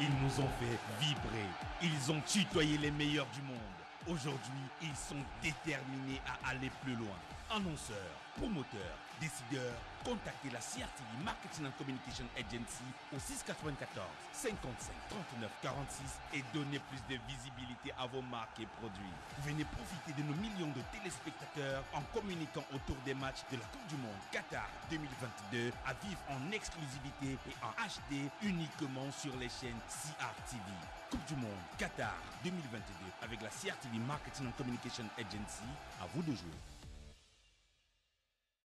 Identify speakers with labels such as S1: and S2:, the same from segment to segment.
S1: Ils nous ont fait vibrer. Ils ont tutoyé les meilleurs du monde. Aujourd'hui, ils sont déterminés à aller plus loin. Annonceurs, promoteurs, décideurs, contactez la CRTV Marketing and Communication Agency au 694 55 39 46 et donnez plus de visibilité à vos marques et produits. Venez profiter de nos millions de téléspectateurs en communiquant autour des matchs de la Coupe du Monde Qatar 2022 à vivre en exclusivité et en HD uniquement sur les chaînes CRTV. Coupe du Monde Qatar 2022 avec la CRTV Marketing and Communication Agency. À vous de jouer.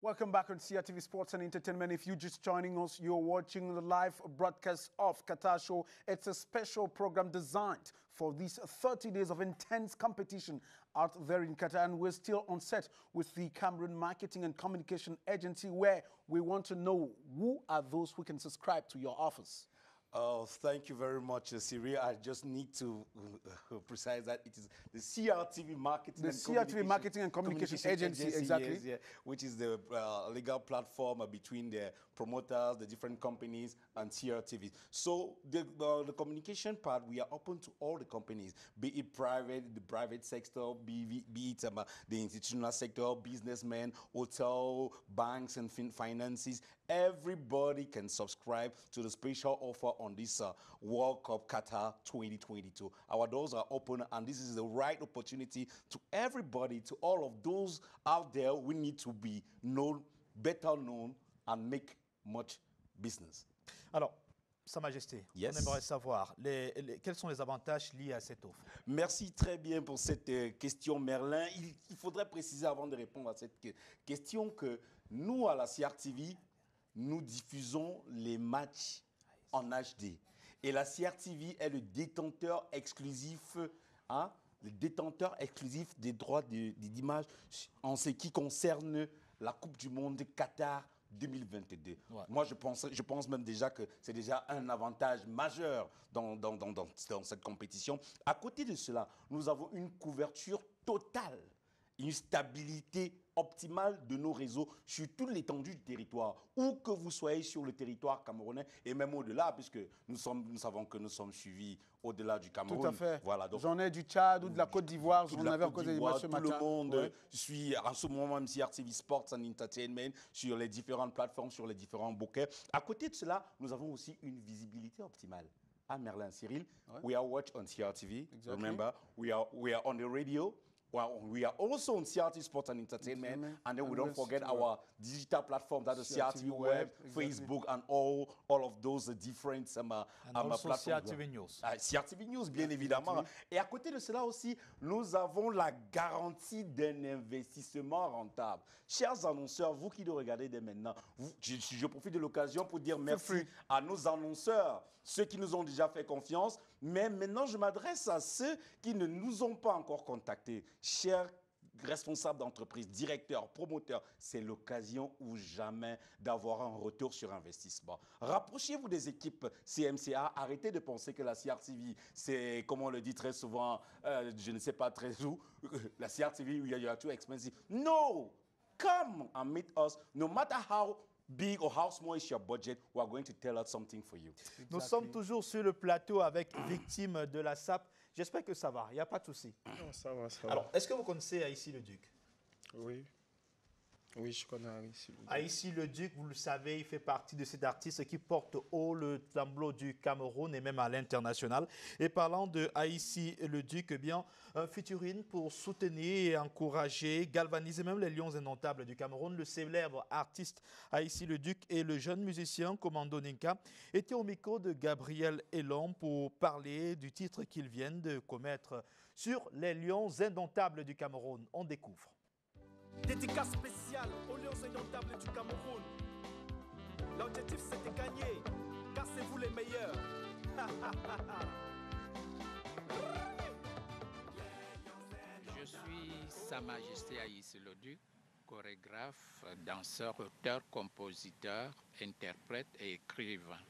S2: Welcome back on CRTV Sports and Entertainment. If you're just joining us, you're watching the live broadcast of Qatar Show. It's a special program designed for these 30 days of intense competition out there in Qatar. And we're still on set with the Cameroon Marketing and Communication Agency, where we want to know who are those who can subscribe to your office.
S3: Oh, thank you very much, Siri. I just need to precise that it is the CRTV Marketing
S2: and Communication Agency, exactly.
S3: Yes, yeah, which is the legal platform between the promoters, the different companies, and CRTV. So the communication part, we are open to all the companies, be it private, the private sector, be it the institutional sector, businessmen, hotel, banks, and finances. Everybody can subscribe to the special offer on this World Cup Qatar 2022. Our doors are open, and this is the right opportunity to everybody, to all of those out there. We need to be known, better known, and make much business.
S4: Alors, Sa Majesté,
S3: Yes.
S4: on aimerait savoir quels sont les avantages liés à cette offre.
S3: Merci très bien pour cette question, Merlin. Il faudrait préciser avant de répondre à cette question que nous, à la CRTV, nous diffusons les matchs en HD. Et la CRTV est le détenteur exclusif, des droits d'image en ce qui concerne la Coupe du Monde Qatar 2022. Ouais. Moi, je pense même déjà que c'est déjà un avantage majeur dans cette compétition. À côté de cela, nous avons une couverture totale, une stabilité optimale de nos réseaux sur toute l'étendue du territoire, où que vous soyez sur le territoire camerounais et même au-delà, puisque nous savons que nous sommes suivis au-delà du Cameroun.
S2: Tout à fait.
S3: Voilà,
S2: j'en ai du Tchad ou de la Côte d'Ivoire, j'en avais encore des images ce matin.
S3: Tout le monde suit en ce moment même CRTV Sports and Entertainment sur les différentes plateformes, sur les différents bouquets. À côté de cela, nous avons aussi une visibilité optimale. Merlin, Cyril, we are watched on CRTV. Exactly. Remember, we are on the radio. Well, we are also on CRTV Sports and Entertainment, and then we don't forget our digital platform, that is CRTV Web, exactly. Facebook, and all of those different platforms.
S4: CRTV News.
S3: CRTV News, bien évidemment. Et à côté de cela aussi, nous avons la garantie d'un investissement rentable. Chers annonceurs, vous qui nous regardez dès maintenant, je profite de l'occasion pour dire merci à nos annonceurs, ceux qui nous ont déjà fait confiance, mais maintenant je m'adresse à ceux qui ne nous ont pas encore contactés. Chers responsables d'entreprise, directeurs, promoteurs, c'est l'occasion ou jamais d'avoir un retour sur investissement. Rapprochez-vous des équipes CMCA. Arrêtez de penser que la CRTV, c'est, comme on le dit très souvent, je ne sais pas très où, la CRTV, you are too expensive. No! Come and meet us, no matter how big or how small is your budget, we are going to tell us something for you.
S4: Exactly. Nous sommes toujours sur le plateau avec Victime de la SAP. J'espère que ça va, il n'y a pas de souci.
S5: Ça va, ça va.
S4: Alors, est-ce que vous connaissez Haïssi le Duc?
S5: Oui. Oui, je connais Haïssi le Duc.
S4: Haïssi le Duc, vous le savez, il fait partie de ces artistes qui portent haut le tableau du Cameroun et même à l'international. Et parlant de Haïssi le Duc, eh bien, un featuring pour soutenir et encourager, galvaniser même les lions indomptables du Cameroun. Le célèbre artiste Haïssi le Duc et le jeune musicien Commando Ninka étaient au micro de Gabriel Elon pour parler du titre qu'ils viennent de commettre sur les lions indomptables du Cameroun. On découvre.
S6: Dédicace spéciale aux lions indomptables du Cameroun. L'objectif c'est de gagner, car c'est vous les meilleurs.
S7: Je suis Sa Majesté Haïssi le Duc, chorégraphe, danseur, auteur, compositeur, interprète et écrivain.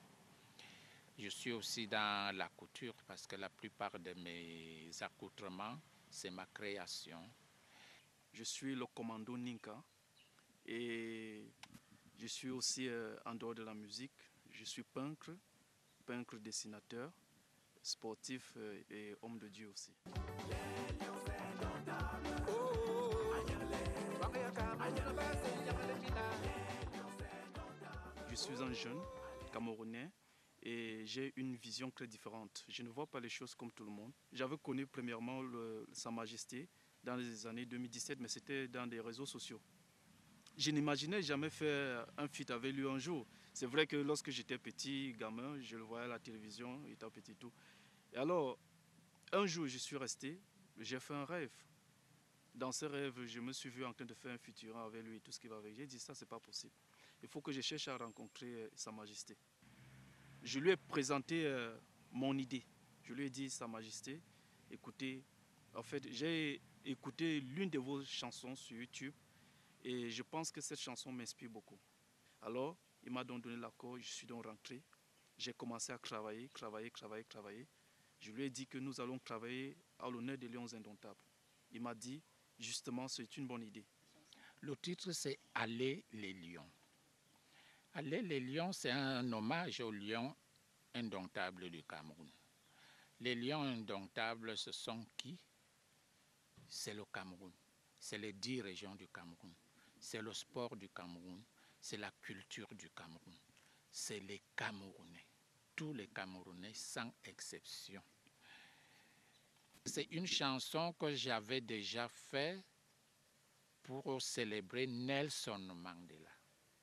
S7: Je suis aussi dans la couture parce que la plupart de mes accoutrements, c'est ma création.
S8: Je suis le Commando Ninka et je suis aussi en dehors de la musique. Je suis peintre dessinateur sportif et homme de Dieu aussi. Je suis un jeune Camerounais et j'ai une vision très différente. Je ne vois pas les choses comme tout le monde. J'avais connu premièrement Sa Majesté dans les années 2017, mais c'était dans des réseaux sociaux. Je n'imaginais jamais faire un feat avec lui un jour. C'est vrai que lorsque j'étais petit, gamin, je le voyais à la télévision, il était petit tout. Et alors, un jour, je suis resté, j'ai fait un rêve. Dans ce rêve, je me suis vu en train de faire un featuring avec lui et tout ce qui va avec. J'ai dit, ça, c'est pas possible. Il faut que je cherche à rencontrer Sa Majesté. Je lui ai présenté mon idée. Je lui ai dit, Sa Majesté, écoutez, en fait, j'ai écouté l'une de vos chansons sur YouTube et je pense que cette chanson m'inspire beaucoup. Alors, il m'a donc donné l'accord, je suis donc rentré. J'ai commencé à travailler. Je lui ai dit que nous allons travailler à l'honneur des Lions Indomptables. Il m'a dit, justement, c'est une bonne idée.
S7: Le titre, c'est « Allez les lions ». « Allez les lions », c'est un hommage aux lions indomptables du Cameroun. Les lions indomptables, ce sont qui? C'est le Cameroun. C'est les 10 régions du Cameroun. C'est le sport du Cameroun. C'est la culture du Cameroun. C'est les Camerounais. Tous les Camerounais, sans exception. C'est une chanson que j'avais déjà faite pour célébrer Nelson Mandela.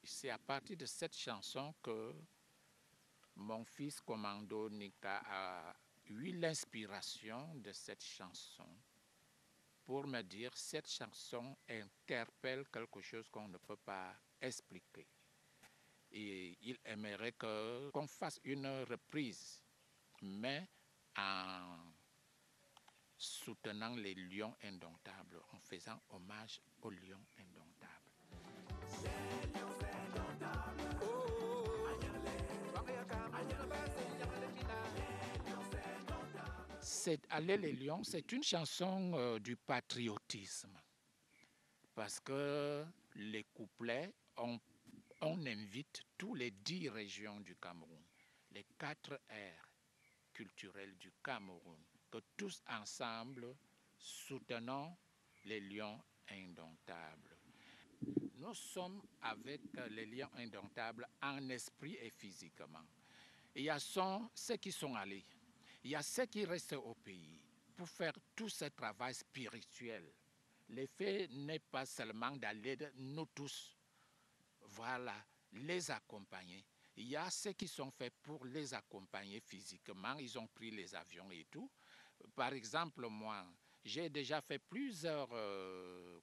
S7: C'est à partir de cette chanson que mon fils Commando Nika a eu l'inspiration de cette chanson pour me dire cette chanson interpelle quelque chose qu'on ne peut pas expliquer. Et il aimerait qu'on fasse une reprise, mais en soutenant les lions indomptables, en faisant hommage aux lions indomptables. Allez les lions, c'est une chanson du patriotisme. Parce que les couplets, on invite tous les 10 régions du Cameroun, les 4 aires culturelles du Cameroun, que tous ensemble soutenons les lions indomptables. Nous sommes avec les lions indomptables en esprit et physiquement. Il y a ceux qui sont allés. Il y a ceux qui restent au pays pour faire tout ce travail spirituel. L'effet n'est pas seulement d'aller nous tous, voilà, les accompagner. Il y a ceux qui sont faits pour les accompagner physiquement. Ils ont pris les avions et tout. Par exemple, moi, j'ai déjà fait plusieurs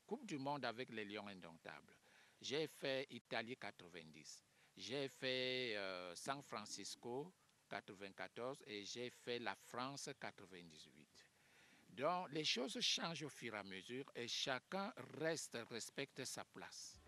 S7: Coupes du Monde avec les Lions Indomptables. J'ai fait Italie 90. J'ai fait San Francisco 94 et j'ai fait la France 98. Donc, les choses changent au fur et à mesure et chacun respecte sa place.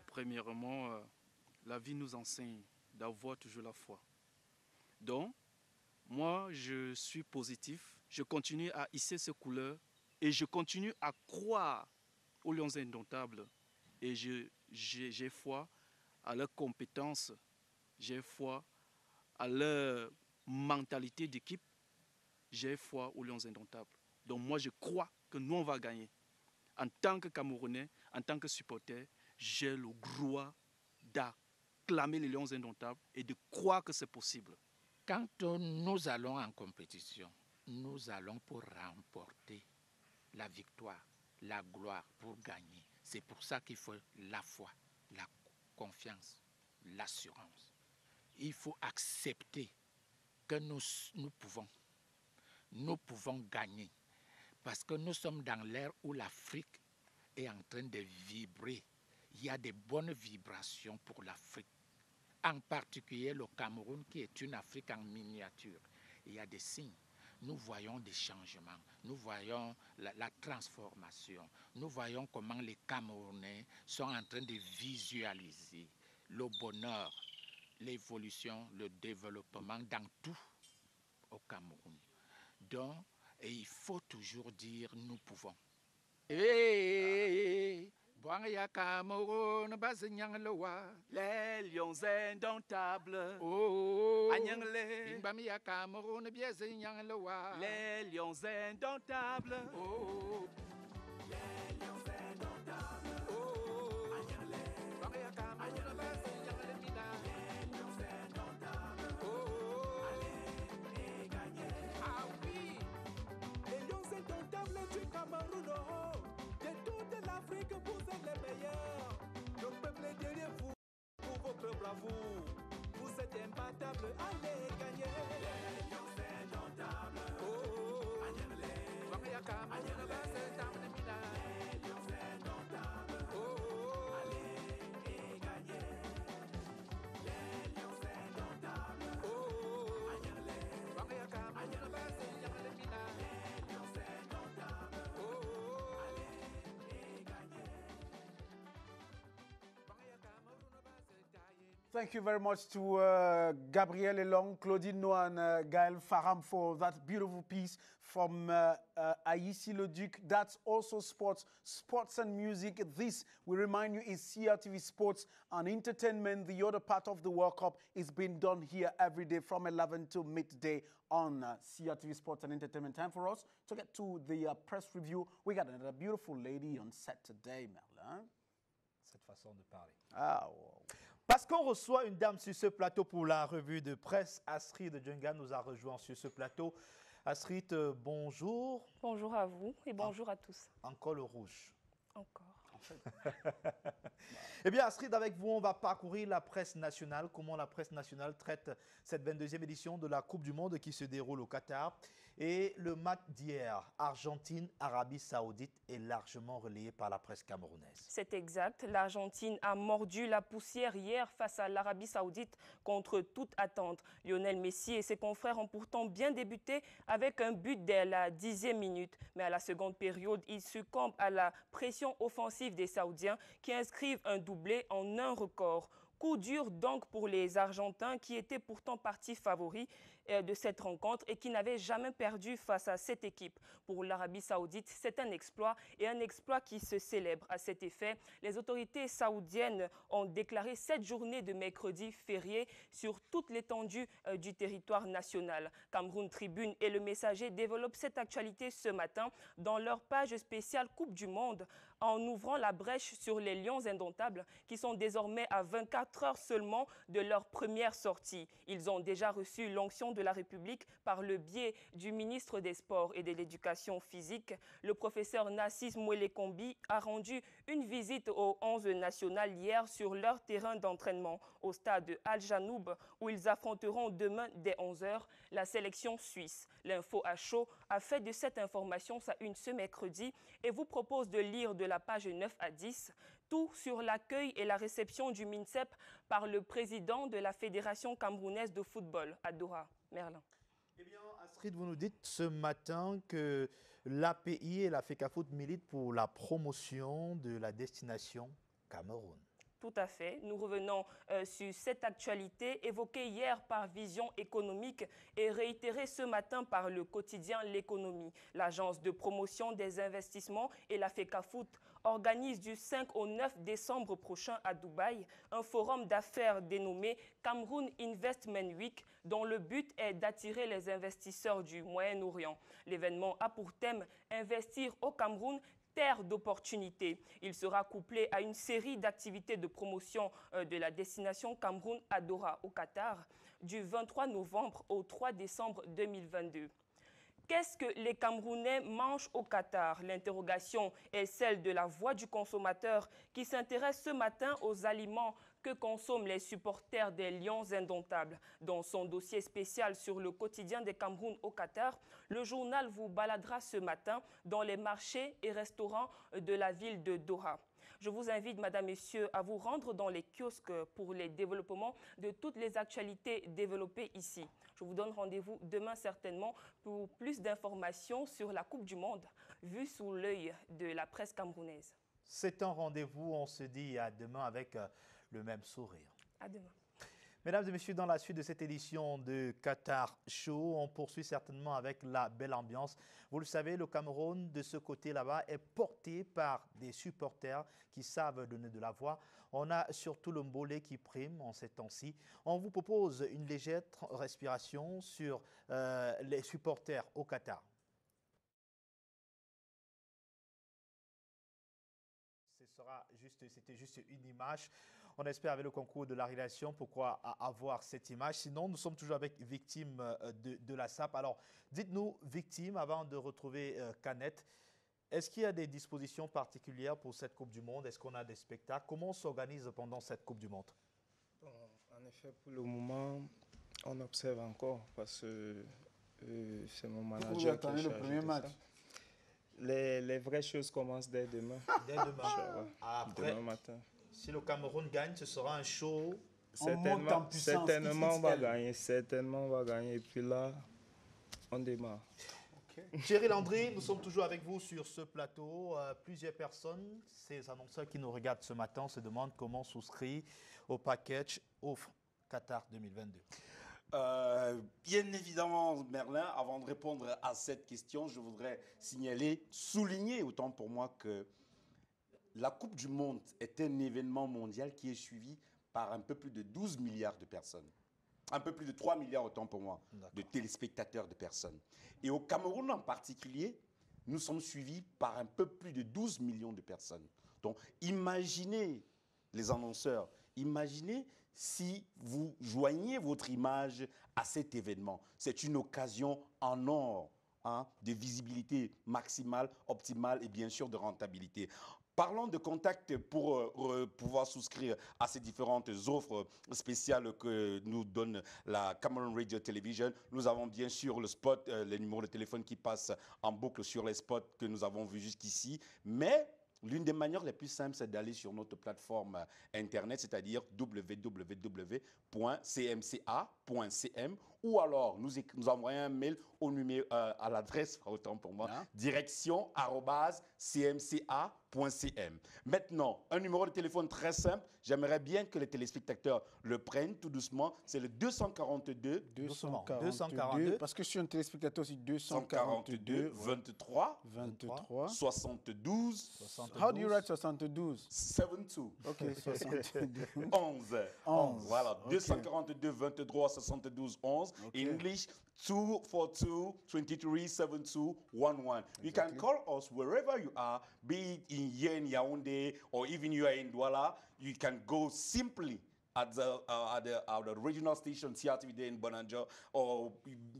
S8: Premièrement, la vie nous enseigne d'avoir toujours la foi. Donc, moi, je suis positif, je continue à hisser ces couleurs et je continue à croire aux Lions Indomptables. Et j'ai foi à leurs compétences, j'ai foi à leur mentalité d'équipe, j'ai foi aux Lions Indomptables. Donc moi, je crois que nous, on va gagner. En tant que Camerounais, en tant que supporter, j'ai le droit d'acclamer les Lions Indomptables et de croire que c'est possible.
S7: Quand nous allons en compétition, nous allons pour remporter la victoire, la gloire, pour gagner. C'est pour ça qu'il faut la foi, la confiance, l'assurance. Il faut accepter que nous pouvons gagner. Parce que nous sommes dans l'ère où l'Afrique est en train de vibrer. Il y a des bonnes vibrations pour l'Afrique. En particulier le Cameroun qui est une Afrique en miniature. Il y a des signes. Nous voyons des changements. Nous voyons la transformation. Nous voyons comment les Camerounais sont en train de visualiser le bonheur, l'évolution, le développement dans tout au Cameroun. Donc, et il faut toujours dire nous pouvons. Les
S6: lions indomptables.
S7: Oh,
S6: Agnanglais.
S7: les
S6: lions indomptables.
S7: Oh,
S6: les lions indomptables.
S7: oh,
S6: Agnanglais. Les lions indomptables.
S7: oh,
S6: Allez et gagnez.
S7: ah oui,
S6: Les lions indomptables du Cameroun. De toute l'Afrique, vous êtes les meilleurs. Le peuple est derrière vous pour votre bravoure. Vous êtes imbattables. Allez gagner. Les lions indomptables.
S7: oh,
S6: Agnanglais. Les lions indomptables.
S7: oh,
S6: Allez et gagnez. Les lions indomptables.
S7: oh,
S6: Agnanglais. Les lions indomptables.
S2: Thank you very much to Gabriel Elong, Claudine Noah, and Gaël Faram for that beautiful piece from Aïssi Leduc. That's also sports and music. This, we remind you, is CRTV Sports and Entertainment. The other part of the World Cup is being done here every day from 11 to midday on CRTV Sports and Entertainment. Time for us to get to the press review. We got another beautiful lady on set today, Merlin.
S4: Cette façon de parler.
S2: Ah, wow.
S4: Parce qu'on reçoit une dame sur ce plateau pour la revue de presse, Astrid Djenga nous a rejoint sur ce plateau. Astrid, bonjour.
S9: Bonjour à vous et bonjour à tous.
S4: Encore le rouge.
S9: Encore.
S4: Eh bien, Astrid, avec vous, on va parcourir la presse nationale, comment la presse nationale traite cette 22e édition de la Coupe du Monde qui se déroule au Qatar. Et le match d'hier, Argentine-Arabie Saoudite, est largement relayé par la presse camerounaise.
S9: C'est exact. L'Argentine a mordu la poussière hier face à l'Arabie Saoudite contre toute attente. Lionel Messi et ses confrères ont pourtant bien débuté avec un but dès la 10e minute. Mais à la seconde période, ils succombent à la pression offensive des Saoudiens qui inscrivent un doublé en un record. Coup dur donc pour les Argentins qui étaient pourtant partis favoris de cette rencontre et qui n'avaient jamais perdu face à cette équipe. Pour l'Arabie Saoudite, c'est un exploit et un exploit qui se célèbre. À cet effet, les autorités saoudiennes ont déclaré cette journée de mercredi férié sur toute l'étendue du territoire national. Cameroun Tribune et Le Messager développent cette actualité ce matin dans leur page spéciale Coupe du Monde en ouvrant la brèche sur les Lions indomptables qui sont désormais à 24 heures seulement de leur première sortie. Ils ont déjà reçu l'onction de la République par le biais du ministre des Sports et de l'Éducation physique. Le professeur Nassis Mouelekombi a rendu une visite au 11 national hier sur leur terrain d'entraînement au stade Al-Janoub où ils affronteront demain dès 11 h la sélection suisse. L'info à chaud a fait de cette information sa une ce mercredi et vous propose de lire de la page 9 à 10 tout sur l'accueil et la réception du MINSEP par le président de la Fédération camerounaise de football à Doha. Merlin.
S4: Eh bien, Astrid, vous nous dites ce matin que l'API et la FECAFOOT militent pour la promotion de la destination Cameroun.
S9: Tout à fait. Nous revenons sur cette actualité évoquée hier par Vision économique et réitérée ce matin par le quotidien L'économie. L'agence de promotion des investissements et la FECAFOOT organisent du 5 au 9 décembre prochain à Dubaï un forum d'affaires dénommé Cameroun Investment Week dont le but est d'attirer les investisseurs du Moyen-Orient. L'événement a pour thème « Investir au Cameroun » terre d'opportunités. Il sera couplé à une série d'activités de promotion de la destination Cameroun à Doha, au Qatar, du 23 novembre au 3 décembre 2022. Qu'est-ce que les Camerounais mangent au Qatar? L'interrogation est celle de la voix du consommateur qui s'intéresse ce matin aux aliments que consomment les supporters des Lions indomptables. Dans son dossier spécial sur le quotidien des Cameroun au Qatar, le journal vous baladera ce matin dans les marchés et restaurants de la ville de Doha. Je vous invite, Madame, Messieurs, à vous rendre dans les kiosques pour les développements de toutes les actualités développées ici. Je vous donne rendez-vous demain certainement pour plus d'informations sur la Coupe du Monde, vue sous l'œil de la presse camerounaise.
S4: C'est un rendez-vous, on se dit à demain avec le même sourire.
S9: À demain.
S4: Mesdames et messieurs, dans la suite de cette édition de Qatar Show, on poursuit certainement avec la belle ambiance. Vous le savez, le Cameroun, de ce côté là-bas, est porté par des supporters qui savent donner de la voix. On a surtout le mbolé qui prime en ces temps-ci. On vous propose une légère respiration sur les supporters au Qatar. C'était juste une image. On espère avec le concours de la réalisation pourquoi avoir cette image. Sinon, nous sommes toujours avec Victime de la SAP. Alors, dites-nous, Victime, avant de retrouver Canette, est-ce qu'il y a des dispositions particulières pour cette Coupe du Monde? Est-ce qu'on a des spectacles? Comment on s'organise pendant cette Coupe du Monde?
S5: Bon, en effet, pour le moment, on observe encore parce que c'est mon manager qui est chargé
S2: le premier match.
S5: Les vraies choses commencent dès demain.
S4: Dès demain. Après,
S5: demain matin.
S4: Si le Cameroun gagne, ce sera un show.
S5: Certainement, on va gagner. Certainement, on va gagner. Et puis là, on démarre.
S4: Thierry Landry, nous sommes toujours avec vous sur ce plateau. Plusieurs personnes, ces annonceurs qui nous regardent ce matin, se demandent comment souscrire au package offre Qatar 2022.
S3: Bien évidemment, Merlin, avant de répondre à cette question, je voudrais souligner autant pour moi que la Coupe du Monde est un événement mondial qui est suivi par un peu plus de 12 milliards de personnes. Un peu plus de 3 milliards, autant pour moi, de téléspectateurs, de personnes. Et au Cameroun en particulier, nous sommes suivis par un peu plus de 12 millions de personnes. Donc, imaginez les annonceurs, imaginez si vous joignez votre image à cet événement. C'est une occasion en or de visibilité maximale, optimale et bien sûr de rentabilité. Parlons de contact pour pouvoir souscrire à ces différentes offres spéciales que nous donne la Cameroon Radio Television. Nous avons bien sûr le spot, les numéros de téléphone qui passent en boucle sur les spots que nous avons vus jusqu'ici. Mais l'une des manières les plus simples, c'est d'aller sur notre plateforme Internet, c'est-à-dire www.cmca.cm ou alors nous envoyer un mail au numéro, à l'adresse, autant pour moi, direction@cmca.cm. Maintenant, un numéro de téléphone très simple. J'aimerais bien que les téléspectateurs le prennent tout doucement. C'est le 242
S2: parce que je suis un téléspectateur aussi. 242
S3: 23 72.
S2: How do you write 72?
S3: 72.
S2: Ok, 72.
S3: 11. Voilà, 242 23 72 11.
S2: Okay.
S3: English 242 23 72 11. You can call us wherever you are, be it here in Yaoundé or even you are in Douala. You can go simply at the regional station CRTV there in Bonanjo, or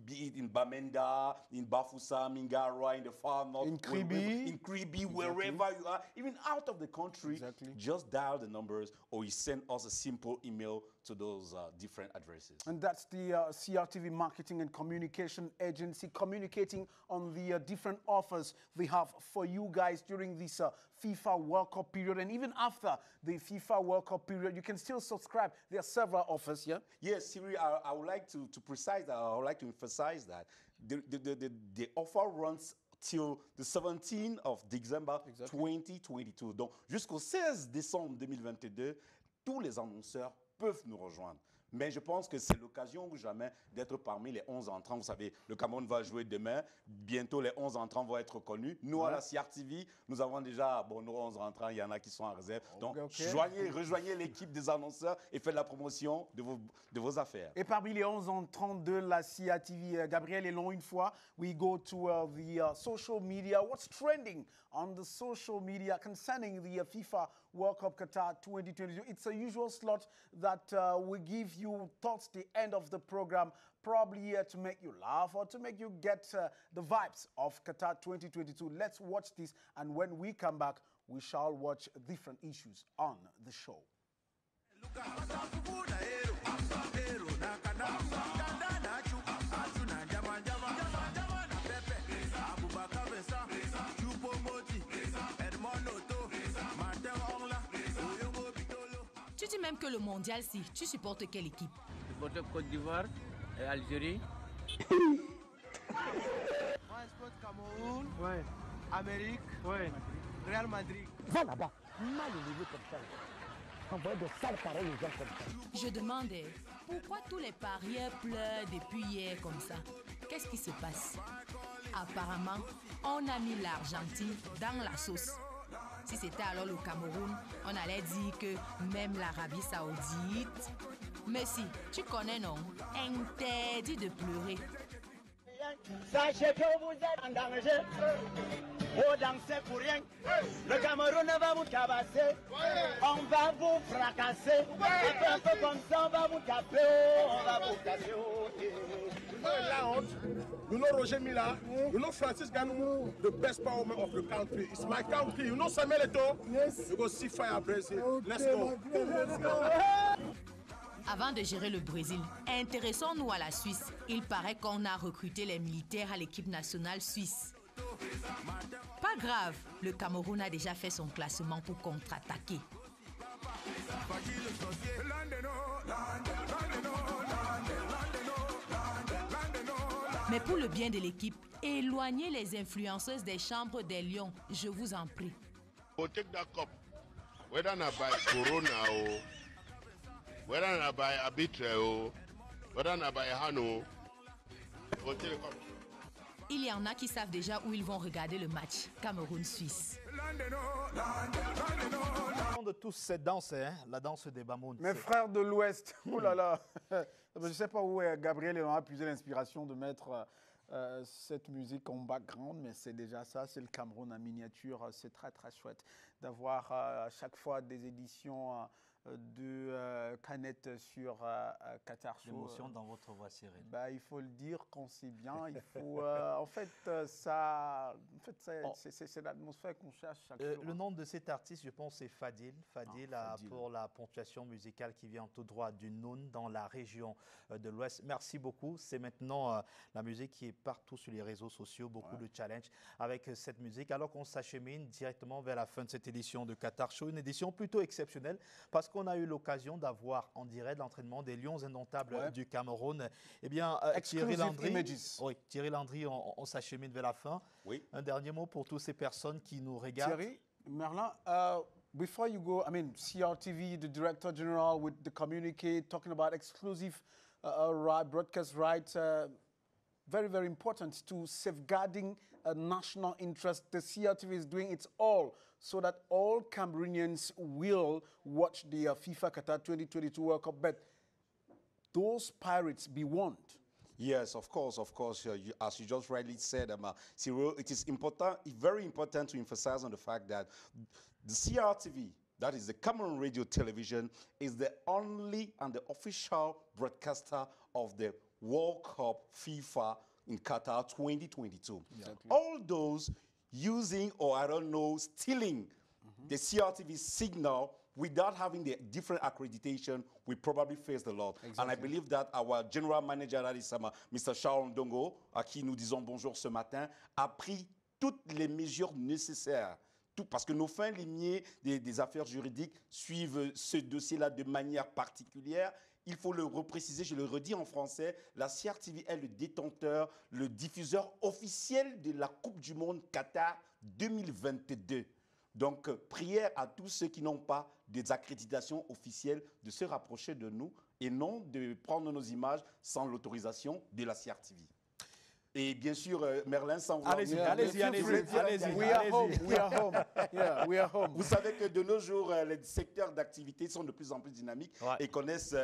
S3: be it in Bamenda, in Bafoussam, in Garwa, in the far north,
S2: in
S3: Kribi, wherever you are, even out of the country, just dial the numbers or you send us a simple email to those different addresses.
S2: And that's the CRTV Marketing and Communication Agency communicating on the different offers they have for you guys during this FIFA World Cup period, and even after the FIFA World Cup period, you can still subscribe. There are several offers, yeah?
S3: Yes, Siri, I would like to precise that. I would like to emphasize that the offer runs till the 17th of December 2022. Donc, jusqu'au 16 décembre 2022, tous les annonceurs peuvent nous rejoindre. Mais je pense que c'est l'occasion ou jamais d'être parmi les 11 entrants. Vous savez, le Cameroun va jouer demain. Bientôt, les 11 entrants vont être connus. Nous, à la CRTV, nous avons déjà nos 11 entrants. Il y en a qui sont en réserve. Donc, rejoignez l'équipe des annonceurs et faites la promotion de vos affaires.
S2: Et parmi les 11 entrants de la CRTV, Gabriel Elon, une fois, we go to the social media. What's trending on the social media concerning the FIFA World Cup Qatar 2022? It's a usual slot that we give you towards the end of the program, probably to make you laugh or to make you get the vibes of Qatar 2022. Let's watch this, and when we come back, we shall watch different issues on the show.
S10: Tu dis même que le mondial, si tu supportes quelle équipe?
S11: Je supporte Côte d'Ivoire et Algérie.
S12: Moi, je supporte Cameroun, Amérique, Real Madrid.
S13: Va là-bas, mal élevé comme ça. Envoyer de sales paroles aux gens comme ça.
S10: Je demandais, pourquoi tous les parieurs pleurent depuis hier comme ça? Qu'est-ce qui se passe? Apparemment, on a mis l'Argentine dans la sauce. Si c'était alors le Cameroun, on allait dire que même l'Arabie Saoudite... Mais si, tu connais non? Interdit de pleurer.
S12: Sachez que vous êtes en danger. Vous dansez pour rien. Le Cameroun va vous tabasser. On va vous fracasser. Un peu comme ça, on va vous taper. On va vous casser.
S13: La honte. You know Roger Mila. You know Francis Ganou, the best power man of the country. It's my country. You know Samuel Eto'o. Yes. You go see fire Brazil. Okay, let's go. Let's go.
S10: Avant de gérer le Brésil, intéressons-nous à la Suisse. Il paraît qu'on a recruté les militaires à l'équipe nationale suisse. Pas grave, le Cameroun a déjà fait son classement pour contre-attaquer. Mais pour le bien de l'équipe, éloignez les influenceuses des chambres des lions, je vous en prie.
S14: Take that cup, whether not by Corona or whether not by Abitre, whether not by Hano,
S10: il y en a qui savent déjà où ils vont regarder le match Cameroun-Suisse.
S4: De tous cette danse, hein, la danse des Bamoun.
S2: Mes frères de l'Ouest, oh là là, je ne sais pas où Gabriel a puisé l'inspiration de mettre cette musique en background, mais c'est déjà ça, c'est le Cameroun en miniature. C'est très très chouette d'avoir à chaque fois des éditions de canettes sur Qatar Show.
S4: L'émotion dans votre voix, Cyril.
S2: Bah, il faut le dire quand c'est bien. Il faut, en fait, c'est l'atmosphère qu'on cherche chaque jour.
S4: Le nom de cet artiste, je pense, c'est Fadil. Fadil, pour la ponctuation musicale qui vient tout droit du Noun dans la région de l'Ouest. Merci beaucoup. C'est maintenant la musique qui est partout sur les réseaux sociaux. Beaucoup de challenges avec cette musique. Alors qu'on s'achemine directement vers la fin de cette édition de Qatar Show, une édition plutôt exceptionnelle parce qu'on a eu l'occasion d'avoir en direct l'entraînement des Lions indomptables du Cameroun. Eh bien, Thierry Landry, on s'achemine vers la fin.
S3: Oui.
S4: Un dernier mot pour toutes ces personnes qui nous regardent.
S2: Thierry, Merlin, before you go, I mean, CRTV, the Director General with the communique talking about exclusive broadcast rights, very, very important to safeguarding national interest. The CRTV is doing its all so that all Cameroonians will watch the FIFA Qatar 2022 World Cup. But those pirates be warned.
S3: Yes, of course. As you just rightly said, Cyril, it is important, very important to emphasize on the fact that the CRTV, that is the Cameroon Radio Television, is the only and the official broadcaster of the World Cup FIFA in Qatar 2022. Exactly. All those using or, I don't know, stealing the CRTV signal without having the different accreditation, we probably face the lot. Exactly. And I believe that our general manager, that is Mr. Charles Ndongo, à qui nous disons bonjour ce matin, a pris toutes les mesures nécessaires. Tout, parce que nos fins limiers des affaires juridiques suivent ce dossier-là de manière particulière. Il faut le repréciser, je le redis en français, la CRTV est le détenteur, le diffuseur officiel de la Coupe du Monde Qatar 2022. Donc, prière à tous ceux qui n'ont pas des accréditations officielles de se rapprocher de nous et non de prendre nos images sans l'autorisation de la CRTV. Et bien sûr, Merlin, sans vouloir...
S4: Allez-y.
S2: We are home. Yeah, we are home.
S3: Vous savez que de nos jours, les secteurs d'activité sont de plus en plus dynamiques et connaissent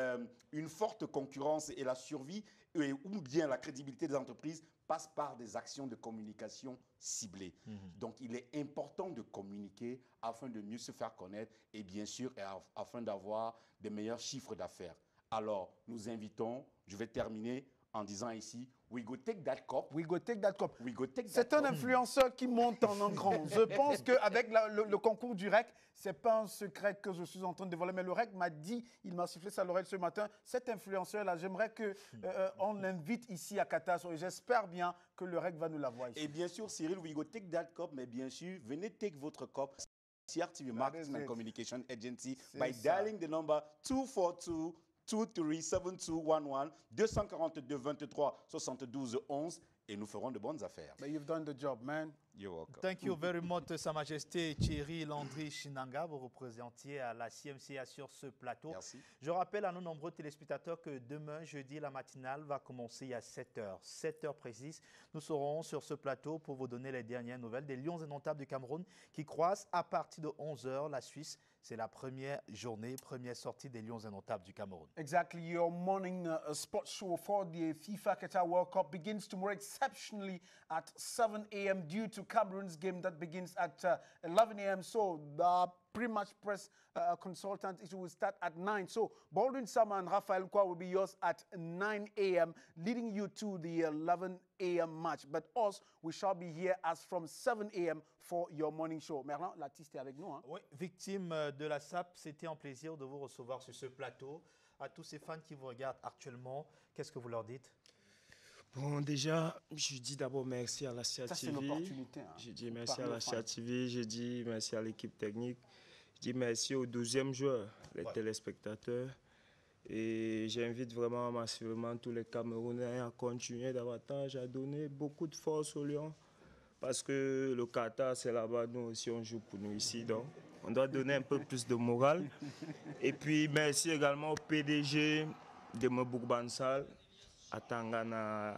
S3: une forte concurrence et la survie ou bien la crédibilité des entreprises passe par des actions de communication ciblées. Donc, il est important de communiquer afin de mieux se faire connaître et bien sûr, afin d'avoir des meilleurs chiffres d'affaires. Alors, nous invitons, je vais terminer en disant ici, we go take that cup.
S2: We go take that cup.
S3: We go take that
S2: C'est un influenceur qui monte en un grand. Je pense qu'avec le concours du REC, ce n'est pas un secret que je suis en train de dévoiler, mais le REC m'a dit, il m'a sifflé sa l'oreille ce matin, cet influenceur-là, j'aimerais qu'on l'invite ici à Qatar. J'espère bien que le REC va nous l'avoir ici.
S3: Et bien sûr, Cyril, we go take that cup, mais bien sûr, venez take votre cup. CRTV Marketing and Communication Agency by dialing the number 242-237211, 242 23 72 11 et nous ferons de bonnes affaires.
S2: But you've done the job, man.
S3: You're welcome.
S4: Thank you very much, Sa Majesté Thierry Landry Chinanga. Vous représentiez à la CMCA sur ce plateau.
S3: Merci.
S4: Je rappelle à nos nombreux téléspectateurs que demain, jeudi, la matinale va commencer à 7h. 7h précises. Nous serons sur ce plateau pour vous donner les dernières nouvelles des Lions indomptables du Cameroun qui croisent à partir de 11h la Suisse. C'est la première journée, première sortie des Lions indomptables du Cameroun.
S2: Exactly. Your morning sports show for the FIFA Qatar World Cup begins tomorrow exceptionally at 7 a.m. due to Cameroon's game that begins at 11 a.m. So the pre-match press consultant, it will start at 9. So Baldwin Sama and Rafael Nkwa will be yours at 9 a.m., leading you to the 11 a.m. match. But us, we shall be here as from 7 a.m. for your morning show. Merlin, l'artiste est avec nous. Hein?
S4: Oui, victime de la SAP, c'était un plaisir de vous recevoir sur ce plateau. À tous ces fans qui vous regardent actuellement, qu'est-ce que vous leur dites?
S5: Bon, déjà, je dis d'abord merci à la CA TV.
S2: Ça, c'est l'opportunité. Hein.
S5: Je dis merci à la CA TV, je dis merci à l'équipe technique, je dis merci aux 12e joueurs, les téléspectateurs. Et j'invite vraiment massivement tous les Camerounais à continuer davantage, à donner beaucoup de force aux Lions. Parce que le Qatar, c'est là-bas, nous aussi, on joue pour nous ici. Donc, on doit donner un peu plus de morale. Et puis, merci également au PDG de Mebouk Bansal, à Tangana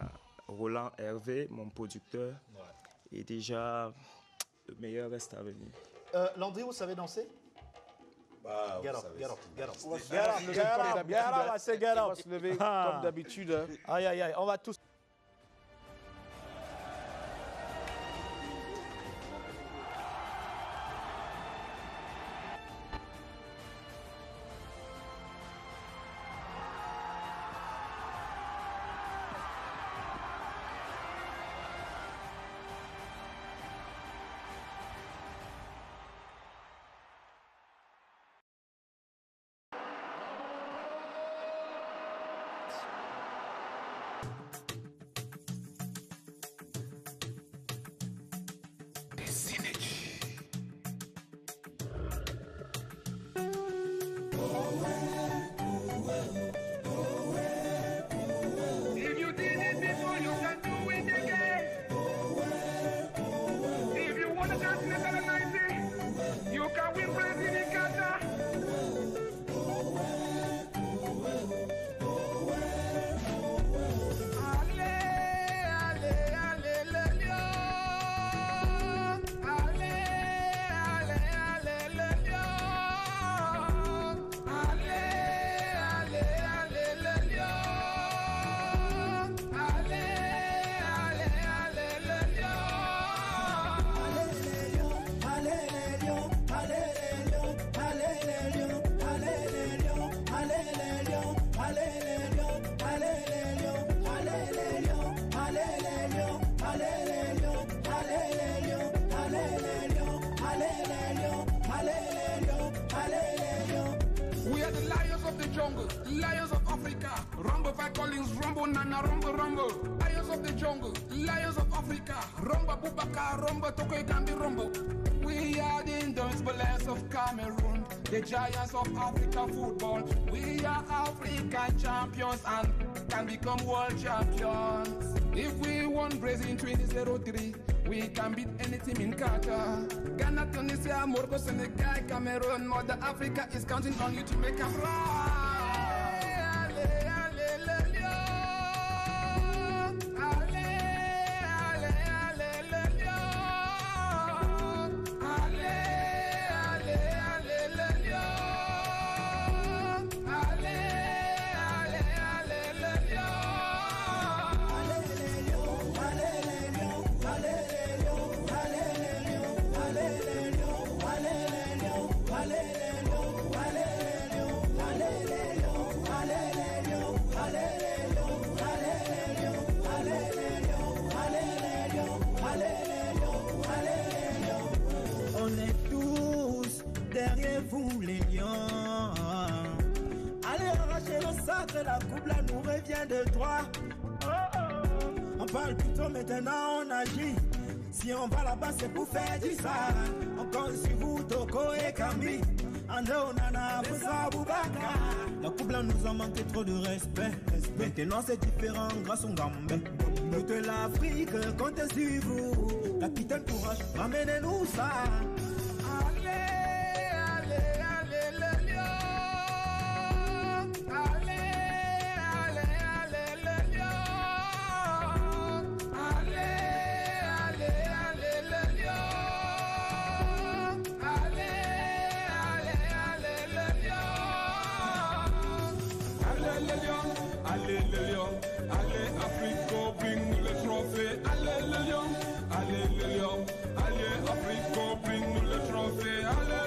S5: Roland Hervé, mon producteur. Et déjà, le meilleur reste à venir.
S4: Landry, vous savez danser?
S3: Bah,
S4: get up.
S2: On va se lever comme d'habitude.
S4: Aïe, aïe, aïe, on va tous...
S15: Lions of Africa, Rumble Fight Collins, Rumble Nana, Rumble. Lions of the jungle, Lions of Africa, Rumba Bubaka, Rumba Tokoy Gambi, Rumble. We are the indomitable of Cameroon, the giants of African football. We are African champions and can become world champions. If we won Brazil in 2003, we can beat any team in Qatar. Ghana, Tunisia, Morocco, Senegal, Cameroon, Mother Africa is counting on you to make us rise.
S12: La coupe là nous revient de droit. On parle plutôt maintenant, on agit. Si on va là-bas, c'est pour faire du sale. On compte sur vous, Toko et Kambi. André Onana, Moussa Boubaka. La coupe blanc nous a manqué trop de respect. Maintenant c'est différent grâce au Gambé. Toute l'Afrique compte sur vous. Capitaine courage, ramenez-nous ça. Allez, allez, allez, le lion. Allez, allez, allez, le lion. Allez, allez, allez, le lion. Allez, allez, allez, le lion.
S15: Allez le lion, allez le lion. Allez Africo, bring nous le trophée. Allez le lion, allez le lion. Allez Africo, bring nous le trophée. Allez.